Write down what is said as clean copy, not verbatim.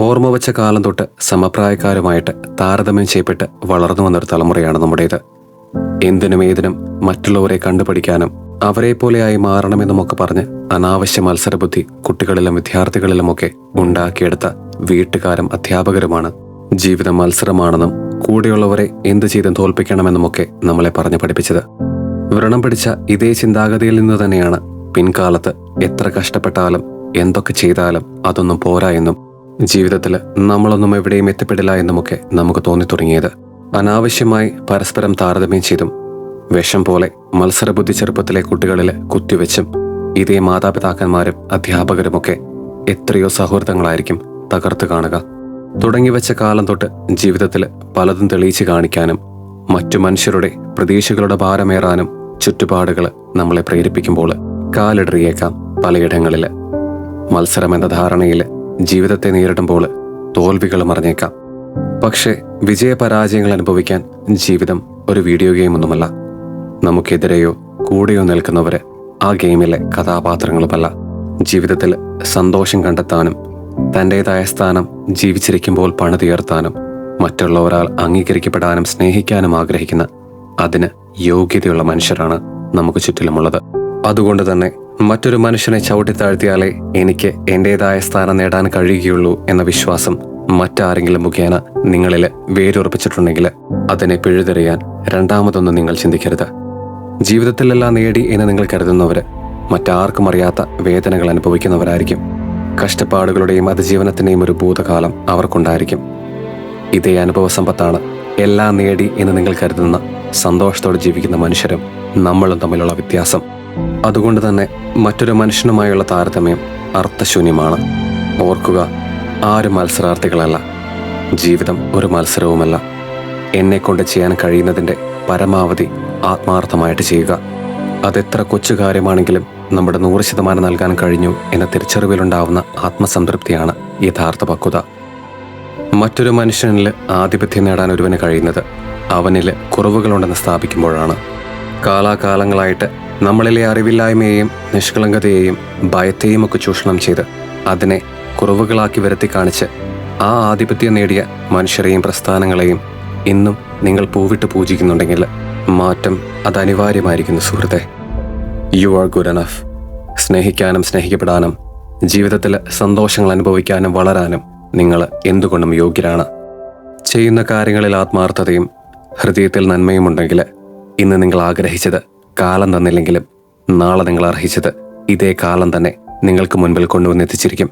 ഓർമ്മ വച്ച കാലം തൊട്ട് സമപ്രായക്കാരുമായിട്ട് താരതമ്യം ചെയ്യപ്പെട്ട് വളർന്നു വന്നൊരു തലമുറയാണ് നമ്മുടേത്. എന്തിനും ഏതിനും മറ്റുള്ളവരെ കണ്ടുപഠിക്കാനും അവരെ പോലെയായി മാറണമെന്നുമൊക്കെ പറഞ്ഞ് അനാവശ്യ മത്സരബുദ്ധി കുട്ടികളിലും വിദ്യാർത്ഥികളിലുമൊക്കെ ഉണ്ടാക്കിയെടുത്ത വീട്ടുകാരും അധ്യാപകരുമാണ് ജീവിതം മത്സരമാണെന്നും കൂടെയുള്ളവരെ എന്തു ചെയ്തും തോൽപ്പിക്കണമെന്നുമൊക്കെ നമ്മളെ പറഞ്ഞു പഠിപ്പിച്ചത്. വ്രണം പിടിച്ച ഇതേ ചിന്താഗതിയിൽ നിന്ന് തന്നെയാണ് പിൻകാലത്ത് എത്ര കഷ്ടപ്പെട്ടാലും എന്തൊക്കെ ചെയ്താലും അതൊന്നും പോരാ എന്നും ജീവിതത്തിൽ നമ്മളൊന്നും എവിടെയും എത്തിപ്പെടില്ല എന്നുമൊക്കെ നമുക്ക് തോന്നി തുടങ്ങിയത്. അനാവശ്യമായി പരസ്പരം താരതമ്യം ചെയ്തും വിഷം പോലെ മത്സരബുദ്ധി ചെറുപ്പത്തിലെ കുട്ടികളിൽ കുത്തിവെച്ചും ഇതേ മാതാപിതാക്കന്മാരും അധ്യാപകരുമൊക്കെ എത്രയോ സൗഹൃദങ്ങളായിരിക്കും തകർത്ത് കാണുക. തുടങ്ങിവെച്ച കാലം തൊട്ട് ജീവിതത്തിൽ പലതും തെളിയിച്ചു കാണിക്കാനും മറ്റു മനുഷ്യരുടെ പ്രതീക്ഷകളുടെ ഭാരമേറാനും ചുറ്റുപാടുകൾ നമ്മളെ പ്രേരിപ്പിക്കുമ്പോൾ കാലിടറിയേക്കാം പലയിടങ്ങളിൽ. മത്സരം എന്ന ധാരണയിൽ ജീവിതത്തെ നേരിടുമ്പോൾ തോൽവികൾ മറിഞ്ഞേക്കാം. പക്ഷേ വിജയപരാജയങ്ങൾ അനുഭവിക്കാൻ ജീവിതം ഒരു വീഡിയോ ഗെയിം ഒന്നുമല്ല. നമുക്കെതിരെയോ കൂടെയോ നിൽക്കുന്നവര് ആ ഗെയിമിലെ കഥാപാത്രങ്ങളുമല്ല. ജീവിതത്തിൽ സന്തോഷം കണ്ടെത്താനും തൻ്റെതായ സ്ഥാനം ജീവിച്ചിരിക്കുമ്പോൾ പണിതുയർത്താനും മറ്റുള്ളവരാൽ അംഗീകരിക്കപ്പെടാനും സ്നേഹിക്കാനും ആഗ്രഹിക്കുന്ന അതിന് യോഗ്യതയുള്ള മനുഷ്യരാണ് നമുക്ക് ചുറ്റിലുമുള്ളത്. അതുകൊണ്ട് തന്നെ മറ്റൊരു മനുഷ്യനെ ചവിട്ടിത്താഴ്ത്തിയാലേ എനിക്ക് എൻ്റെതായ സ്ഥാനം നേടാൻ കഴിയുകയുള്ളൂ എന്ന വിശ്വാസം മറ്റാരെങ്കിലും മുഖേന നിങ്ങളിൽ വേരുറപ്പിച്ചിട്ടുണ്ടെങ്കിൽ അതിനെ പിഴുതെറിയാൻ രണ്ടാമതൊന്നും നിങ്ങൾ ചിന്തിക്കരുത്. ജീവിതത്തിലെല്ലാം നേടി എന്ന് നിങ്ങൾ കരുതുന്നവര് മറ്റാർക്കും അറിയാത്ത വേദനകൾ അനുഭവിക്കുന്നവരായിരിക്കും. കഷ്ടപ്പാടുകളുടെയും അതിജീവനത്തിന്റെയും ഒരു ഭൂതകാലം അവർക്കുണ്ടായിരിക്കും. ഇതേ അനുഭവ സമ്പത്താണ് എല്ലാം നേടി എന്ന് നിങ്ങൾ കരുതുന്ന സന്തോഷത്തോടെ ജീവിക്കുന്ന മനുഷ്യരും നമ്മളും തമ്മിലുള്ള വ്യത്യാസം. അതുകൊണ്ട് തന്നെ മറ്റൊരു മനുഷ്യനുമായുള്ള താരതമ്യം അർത്ഥശൂന്യമാണ്. ഓർക്കുക, ആരും മത്സരാർത്ഥികളല്ല. ജീവിതം ഒരു മത്സരവുമല്ല. എന്നെക്കൊണ്ട് ചെയ്യാൻ കഴിയുന്നതിൻ്റെ പരമാവധി ആത്മാർത്ഥമായിട്ട് ചെയ്യുക. അതെത്ര കൊച്ചു കാര്യമാണെങ്കിലും നമ്മുടെ 100% നൽകാൻ കഴിഞ്ഞു എന്ന തിരിച്ചറിവിലുണ്ടാവുന്ന ആത്മസംതൃപ്തിയാണ് യഥാർത്ഥ പക്വത. മറ്റൊരു മനുഷ്യനിൽ ആധിപത്യം നേടാൻ ഒരുവന് കഴിയുന്നത് അവനിൽ കുറവുകളുണ്ടെന്ന് സ്ഥാപിക്കുമ്പോഴാണ്. കാലാകാലങ്ങളായിട്ട് നമ്മളിലെ അറിവില്ലായ്മയെയും നിഷ്കളങ്കതയെയും ഭയത്തെയും ഒക്കെ ചൂഷണം ചെയ്ത് അതിനെ കുറവുകളാക്കി വരുത്തി കാണിച്ച് ആ ആധിപത്യം നേടിയ മനുഷ്യരെയും പ്രസ്ഥാനങ്ങളെയും ഇന്നും നിങ്ങൾ പൂവിട്ട് പൂജിക്കുന്നുണ്ടെങ്കിൽ മാറ്റം അത് അനിവാര്യമായിരിക്കുന്നു സുഹൃത്തെ. You are good enough. സ്നേഹിക്കാനും സ്നേഹിക്കപ്പെടാനും ജീവിതത്തിൽ സന്തോഷങ്ങൾ അനുഭവിക്കാനും വളരാനും നിങ്ങൾ എന്തുകൊണ്ടും യോഗ്യരാണ്. ചെയ്യുന്ന കാര്യങ്ങളിൽ ആത്മാർത്ഥതയും ഹൃദയത്തിൽ നന്മയും ഉണ്ടെങ്കിൽ ഇന്ന് നിങ്ങൾ ആഗ്രഹിച്ചത് കാലം തന്നില്ലെങ്കിലും നാളെ നിങ്ങൾ അർഹിച്ചത് ഇതേ കാലം തന്നെ നിങ്ങൾക്ക് മുൻപിൽ കൊണ്ടുവന്നെത്തിച്ചിരിക്കും.